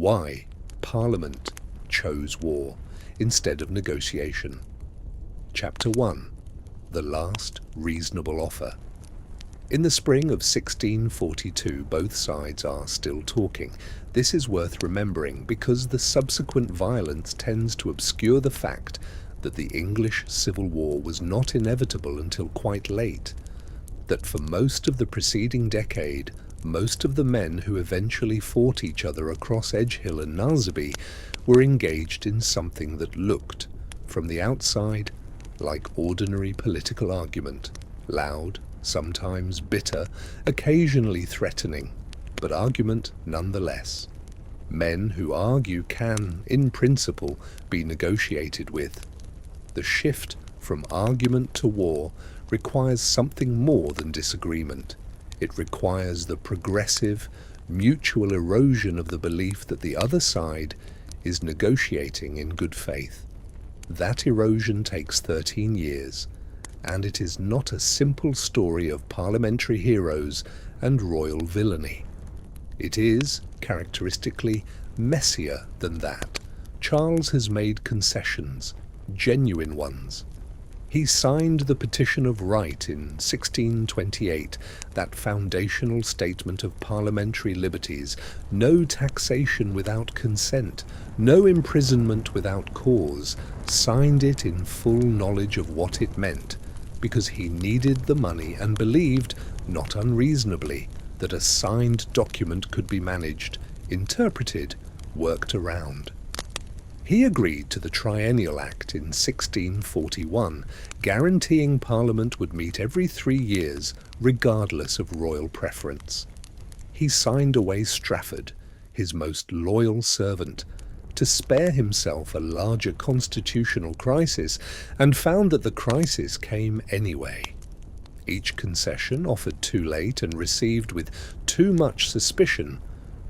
why Parliament chose war instead of negotiation. Chapter 1. The Last Reasonable Offer. In the spring of 1642, both sides are still talking. This is worth remembering because the subsequent violence tends to obscure the fact that the English Civil War was not inevitable until quite late, that for most of the preceding decade, most of the men who eventually fought each other across Edgehill and Naseby were engaged in something that looked, from the outside, like ordinary political argument, loud, sometimes bitter, occasionally threatening, but argument nonetheless. Men who argue can, in principle, be negotiated with. The shift from argument to war requires something more than disagreement. It requires the progressive, mutual erosion of the belief that the other side is negotiating in good faith. That erosion takes 13 years, and it is not a simple story of parliamentary heroes and royal villainy. It is, characteristically, messier than that. Charles has made concessions, genuine ones. He signed the Petition of Right in 1628, that foundational statement of parliamentary liberties: no taxation without consent, no imprisonment without cause, signed it in full knowledge of what it meant, because he needed the money and believed, not unreasonably, that a signed document could be managed, interpreted, worked around. He agreed to the Triennial Act in 1641, guaranteeing Parliament would meet every 3 years, regardless of royal preference. He signed away Strafford, his most loyal servant, to spare himself a larger constitutional crisis, and found that the crisis came anyway. Each concession, offered too late and received with too much suspicion,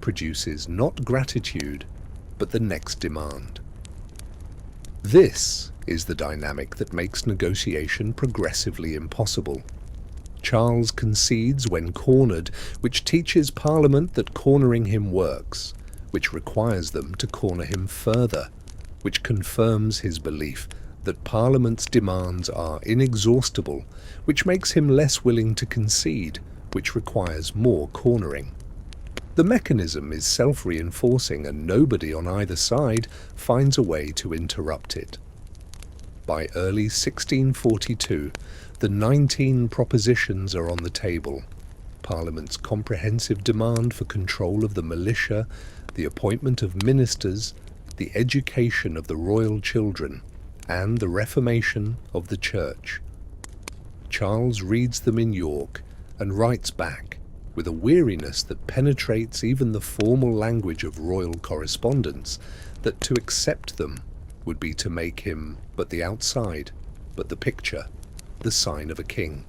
produces not gratitude, but the next demand. This is the dynamic that makes negotiation progressively impossible. Charles concedes when cornered, which teaches Parliament that cornering him works, which requires them to corner him further, which confirms his belief that Parliament's demands are inexhaustible, which makes him less willing to concede, which requires more cornering. The mechanism is self-reinforcing, and nobody on either side finds a way to interrupt it. By early 1642, the 19 propositions are on the table. Parliament's comprehensive demand for control of the militia, the appointment of ministers, the education of the royal children, and the reformation of the Church. Charles reads them in York and writes back, with a weariness that penetrates even the formal language of royal correspondence, that to accept them would be to make him but the outside, but the picture, the sign of a king.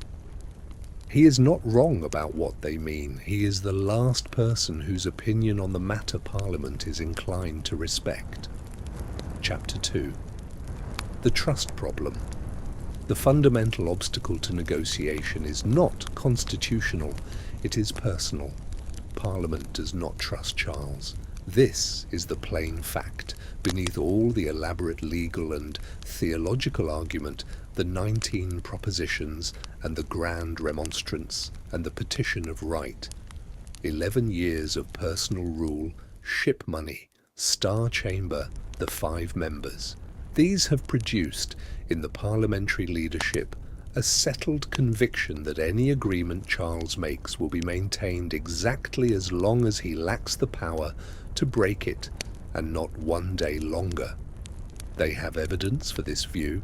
He is not wrong about what they mean. He is the last person whose opinion on the matter Parliament is inclined to respect. Chapter 2. The trust problem. The fundamental obstacle to negotiation is not constitutional, it is personal. Parliament does not trust Charles. This is the plain fact. Beneath all the elaborate legal and theological argument, the 19 propositions and the grand remonstrance and the petition of right. 11 years of personal rule, ship money, Star Chamber, the 5 members. These have produced, in the parliamentary leadership, a settled conviction that any agreement Charles makes will be maintained exactly as long as he lacks the power to break it, and not one day longer. They have evidence for this view.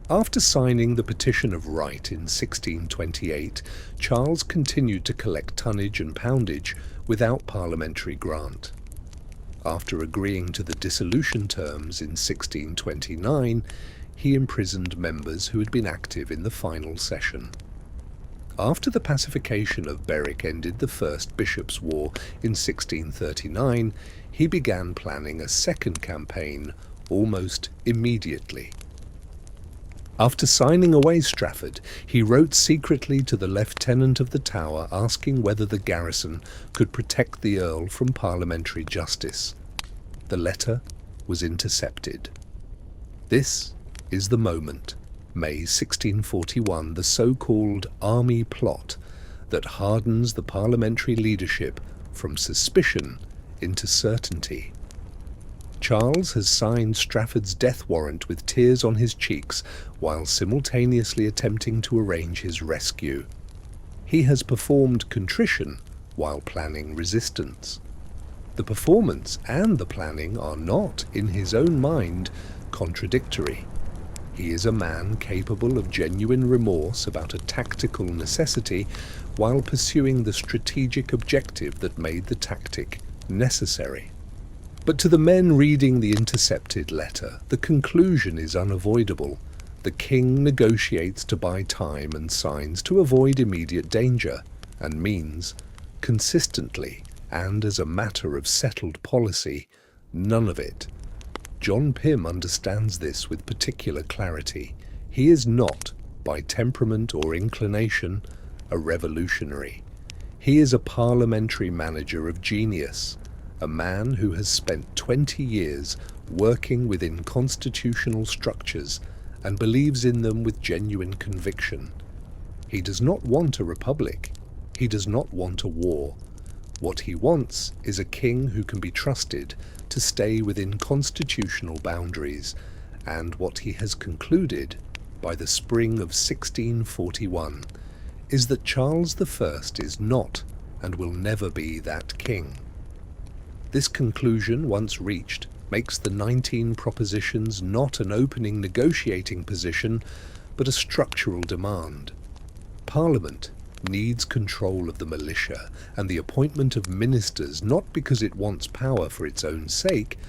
After signing the Petition of Right in 1628, Charles continued to collect tonnage and poundage without parliamentary grant. After agreeing to the dissolution terms in 1629, he imprisoned members who had been active in the final session. After the pacification of Berwick ended the First Bishops' War in 1639, he began planning a second campaign almost immediately. After signing away Strafford, he wrote secretly to the Lieutenant of the Tower asking whether the garrison could protect the Earl from parliamentary justice. The letter was intercepted. This is the moment, May 1641, the so-called army plot that hardens the parliamentary leadership from suspicion into certainty. Charles has signed Strafford's death warrant with tears on his cheeks while simultaneously attempting to arrange his rescue. He has performed contrition while planning resistance. The performance and the planning are not, in his own mind, contradictory. He is a man capable of genuine remorse about a tactical necessity while pursuing the strategic objective that made the tactic necessary. But to the men reading the intercepted letter, the conclusion is unavoidable. The king negotiates to buy time and signs to avoid immediate danger, and means, consistently and as a matter of settled policy, none of it. John Pym understands this with particular clarity. He is not, by temperament or inclination, a revolutionary. He is a parliamentary manager of genius, a man who has spent 20 years working within constitutional structures and believes in them with genuine conviction. He does not want a republic. He does not want a war. What he wants is a king who can be trusted to stay within constitutional boundaries, and what he has concluded by the spring of 1641 is that Charles I is not and will never be that king. This conclusion, once reached, makes the 19 propositions not an opening negotiating position, but a structural demand. Parliament needs control of the militia and the appointment of ministers, not because it wants power for its own sake,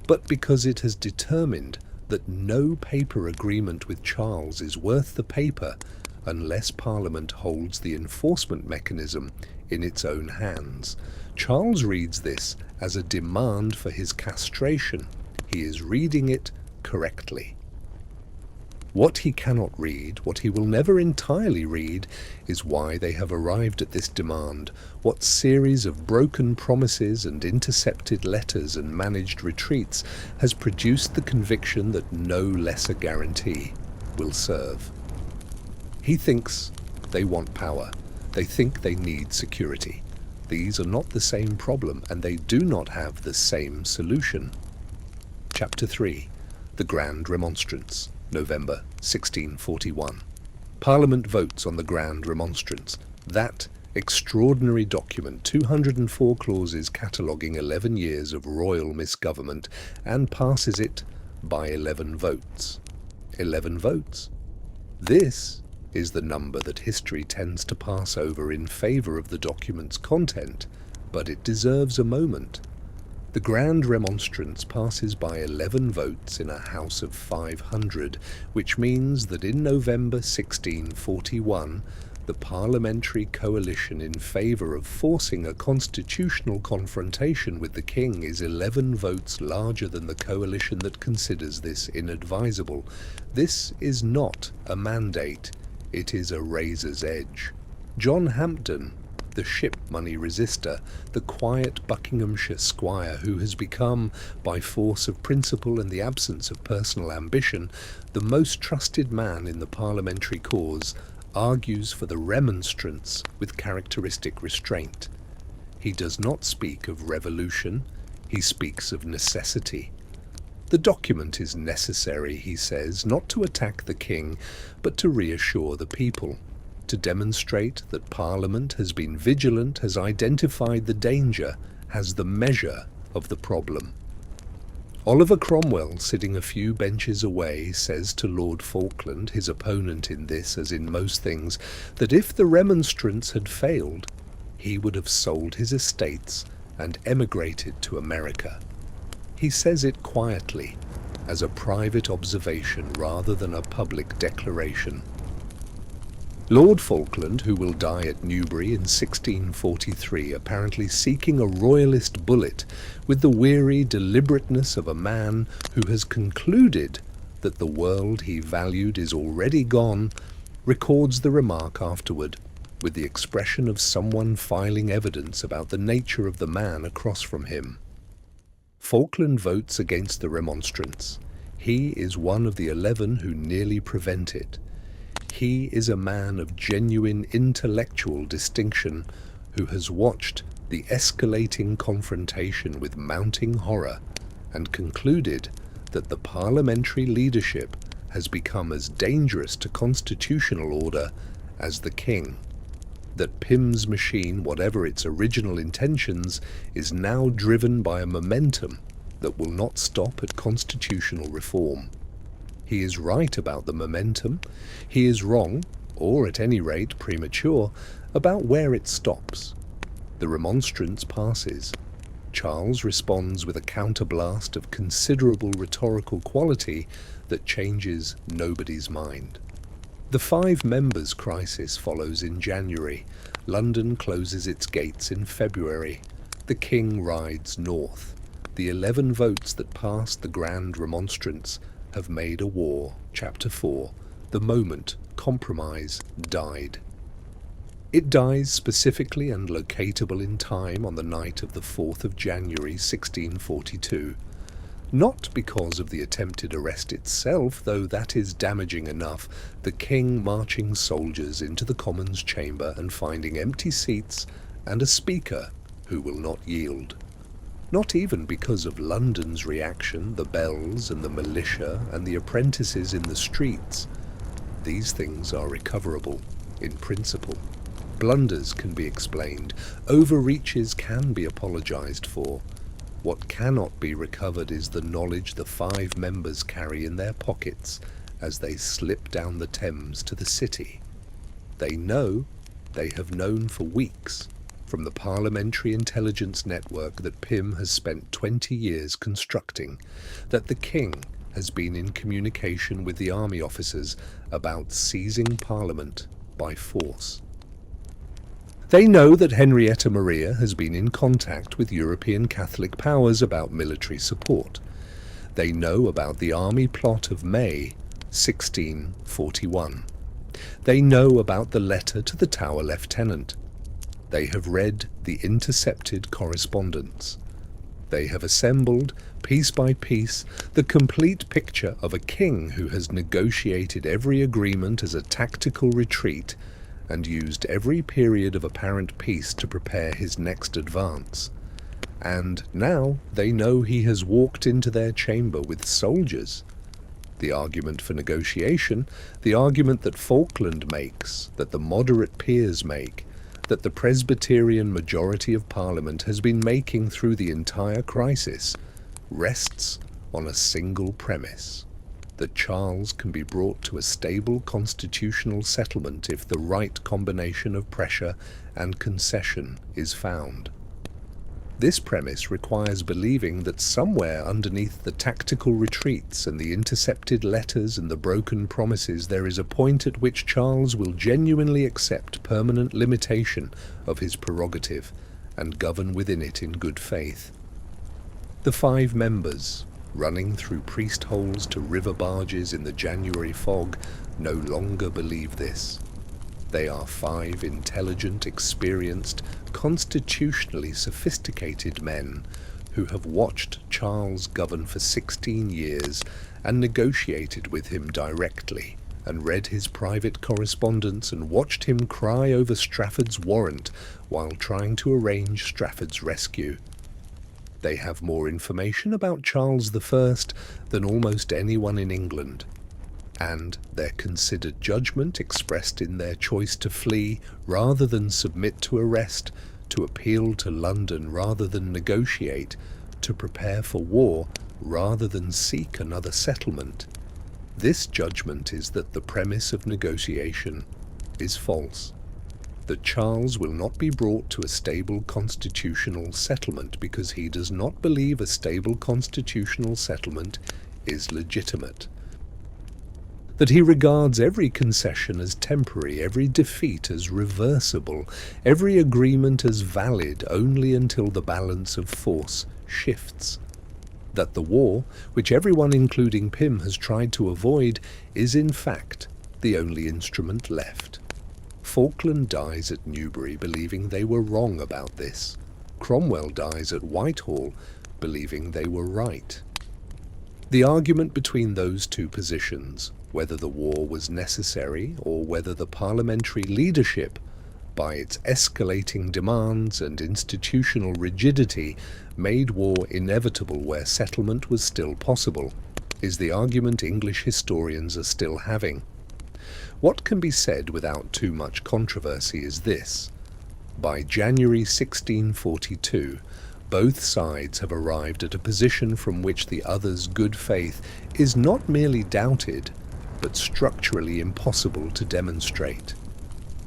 but because it has determined that no paper agreement with Charles is worth the paper unless Parliament holds the enforcement mechanism in its own hands. Charles reads this as a demand for his castration. He is reading it correctly. What he cannot read, what he will never entirely read, is why they have arrived at this demand, what series of broken promises and intercepted letters and managed retreats has produced the conviction that no lesser guarantee will serve. He thinks they want power. They think they need security. These are not the same problem, and they do not have the same solution. Chapter 3. The Grand Remonstrance, November 1641. Parliament votes on the Grand Remonstrance, that extraordinary document, 204 clauses cataloguing 11 years of royal misgovernment, and passes it by 11 votes. 11 votes. This is the number that history tends to pass over in favour of the document's content, but it deserves a moment. The Grand Remonstrance passes by 11 votes in a House of 500, which means that in November 1641, the parliamentary coalition in favour of forcing a constitutional confrontation with the king is 11 votes larger than the coalition that considers this inadvisable. This is not a mandate. It is a razor's edge. John Hampden, the ship money resister, the quiet Buckinghamshire squire who has become, by force of principle and the absence of personal ambition, the most trusted man in the parliamentary cause, argues for the remonstrance with characteristic restraint. He does not speak of revolution, he speaks of necessity. The document is necessary, he says, not to attack the king, but to reassure the people, to demonstrate that Parliament has been vigilant, has identified the danger, has the measure of the problem. Oliver Cromwell, sitting a few benches away, says to Lord Falkland, his opponent in this as in most things, that if the remonstrance had failed, he would have sold his estates and emigrated to America. He says it quietly, as a private observation rather than a public declaration. Lord Falkland, who will die at Newbury in 1643, apparently seeking a royalist bullet with the weary deliberateness of a man who has concluded that the world he valued is already gone, records the remark afterward, with the expression of someone filing evidence about the nature of the man across from him. Falkland votes against the remonstrance. He is one of the 11 who nearly prevent it. He is a man of genuine intellectual distinction who has watched the escalating confrontation with mounting horror and concluded that the parliamentary leadership has become as dangerous to constitutional order as the king, that Pym's machine, whatever its original intentions, is now driven by a momentum that will not stop at constitutional reform. He is right about the momentum. He is wrong, or at any rate premature, about where it stops. The remonstrance passes. Charles responds with a counterblast of considerable rhetorical quality that changes nobody's mind. The 5 members crisis follows in January. London closes its gates in February. The king rides north. The 11 votes that passed the grand remonstrance have made a war. Chapter 4. The moment compromise died. It dies specifically and locatable in time on the night of the 4th of January 1642. Not because of the attempted arrest itself, though that is damaging enough, the king marching soldiers into the Commons chamber and finding empty seats and a speaker who will not yield. Not even because of London's reaction, the bells and the militia and the apprentices in the streets. These things are recoverable, in principle. Blunders can be explained. Overreaches can be apologized for. What cannot be recovered is the knowledge the 5 members carry in their pockets as they slip down the Thames to the city. They know, they have known for weeks, from the parliamentary intelligence network that Pym has spent 20 years constructing, that the king has been in communication with the army officers about seizing Parliament by force. They know that Henrietta Maria has been in contact with European Catholic powers about military support. They know about the army plot of May 1641. They know about the letter to the Tower Lieutenant. They have read the intercepted correspondence. They have assembled, piece by piece, the complete picture of a king who has negotiated every agreement as a tactical retreat and used every period of apparent peace to prepare his next advance. And now they know he has walked into their chamber with soldiers. The argument for negotiation, the argument that Falkland makes, that the moderate peers make, that the Presbyterian majority of Parliament has been making through the entire crisis, rests on a single premise: that Charles can be brought to a stable constitutional settlement if the right combination of pressure and concession is found. This premise requires believing that somewhere underneath the tactical retreats and the intercepted letters and the broken promises there is a point at which Charles will genuinely accept permanent limitation of his prerogative and govern within it in good faith. The 5 members, running through priest holes to river barges in the January fog, no longer believe this. They are 5 intelligent, experienced, constitutionally sophisticated men who have watched Charles govern for 16 years and negotiated with him directly, and read his private correspondence and watched him cry over Strafford's warrant while trying to arrange Strafford's rescue. They have more information about Charles I than almost anyone in England, and their considered judgment expressed in their choice to flee rather than submit to arrest, to appeal to London rather than negotiate, to prepare for war rather than seek another settlement. This judgment is that the premise of negotiation is false, that Charles will not be brought to a stable constitutional settlement because he does not believe a stable constitutional settlement is legitimate, that he regards every concession as temporary, every defeat as reversible, every agreement as valid only until the balance of force shifts. That the war, which everyone including Pym has tried to avoid, is in fact the only instrument left. Falkland dies at Newbury believing they were wrong about this. Cromwell dies at Whitehall believing they were right. The argument between those two positions, whether the war was necessary or whether the parliamentary leadership, by its escalating demands and institutional rigidity, made war inevitable where settlement was still possible, is the argument English historians are still having. What can be said without too much controversy is this: by January 1642, both sides have arrived at a position from which the other's good faith is not merely doubted, but structurally impossible to demonstrate.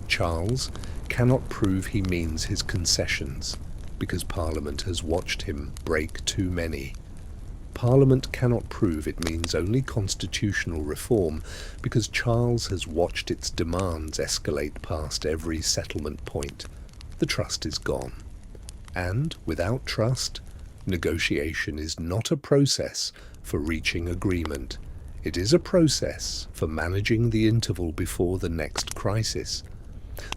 Charles cannot prove he means his concessions, because Parliament has watched him break too many. Parliament cannot prove it means only constitutional reform, because Charles has watched its demands escalate past every settlement point. The trust is gone. And without trust, negotiation is not a process for reaching agreement. It is a process for managing the interval before the next crisis.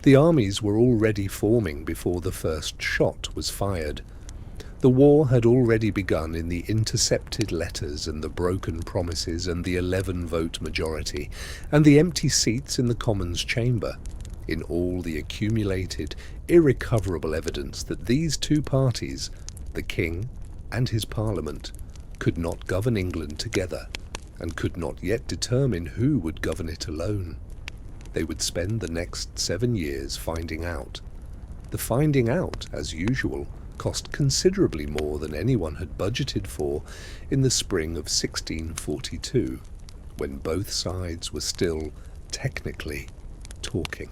The armies were already forming before the first shot was fired. The war had already begun in the intercepted letters and the broken promises and the 11-vote majority, and the empty seats in the Commons chamber, in all the accumulated, irrecoverable evidence that these two parties, the King and his Parliament, could not govern England together, and could not yet determine who would govern it alone. They would spend the next 7 years finding out. The finding out, as usual, cost considerably more than anyone had budgeted for in the spring of 1642, when both sides were still, technically, talking.